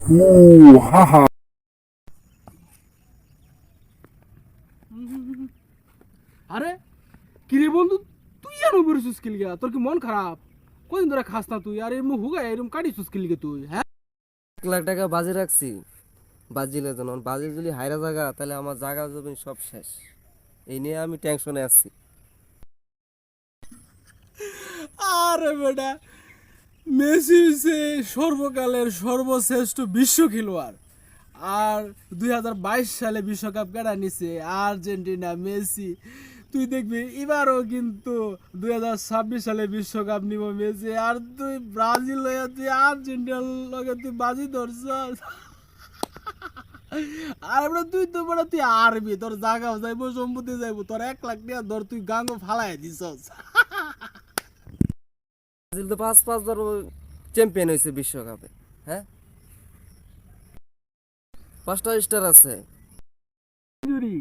হা হা। আরে কিরে বন্ধু, তুই আর বেরোছিস কি লিগা? তোর কি মন খারাপ? কদিন ধরে খাস না তুই? আর এরম হুগা এরম কাটিছিস কি লিগা তুই? হ্যাঁ, 1 লাখ টাকা বাজে রাখছি বাজিলে জন্য বাজি যদি হাইরা জায়গা তাহলে আমার জায়গা জমি সব শেষ। এই নিয়ে আমি টেনশনে আছি। আরে বেটা, মেসি হচ্ছে সর্বকালের সর্বশ্রেষ্ঠ বিশ্ব খেলোয়াড়। আর 2022 সালে বিশ্বকাপ কেডা নিছে? Argentina, Messi. তুই দেখবি এবারও কিন্তু 2026 সালে বিশ্বকাপ নিব মেসি। আর তুই ব্রাজিল লইয়া তুই আর্জেন্টিনার লগে তুই বাজি ধরছস। আর এবার তুই তো বড় তুই আরবি, তোর জাগাও যাইবো, সম্পত্তি যাইবো, তোর 1 লাখ টাকা ধর তুই গাঙ্গো ফালাই দিছস। ব্রাজিল তো 5-5 বার চ্যাম্পিয়ন হয়েছে বিশ্বকাপে। হ্যাঁ, 5টা স্টার আছে। ইঞ্জুরি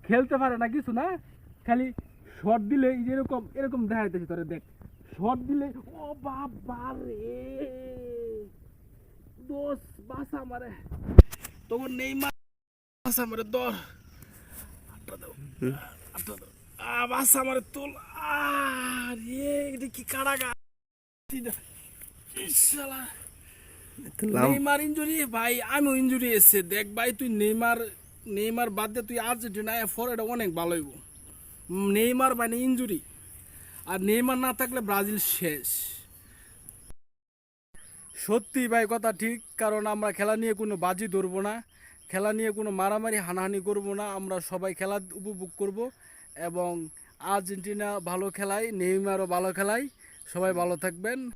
খেলতে পারে না কিছু না, খালি শট দিলে এই যে এরকম এরকম দেখা যাইতেছে তোরে, দেখ শট দিলে ও বাবা রে, দোস বাসা মারে তোমার নেইমার, বাসা মারে দর আটটা দাও, আটটা দাও, বাসা মারে তোল। রে এটা কি কাড়াগা ইনশাআল্লাহ। নেইমার ইনজুরি ভাই, আমিও ইনজুরি এসে দেখ ভাই, তুই নেইমার নেইমার বাদ দে, তুই আর্জেন্টিনা ফর এটা অনেক ভালো হইব। নেইমার মানে ইনজুরি, আর নেইমার না থাকলে ব্রাজিল শেষ। সত্যি ভাই কথা ঠিক, কারণ আমরা খেলা নিয়ে কোনো বাজি ধরবো না, খেলা নিয়ে কোনো মারামারি হানাহানি করব না, আমরা সবাই খেলা উপভোগ করব। এবং আর্জেন্টিনা ভালো খেলায়, নেইমারও ভালো খেলায়, সবাই ভালো থাকবেন।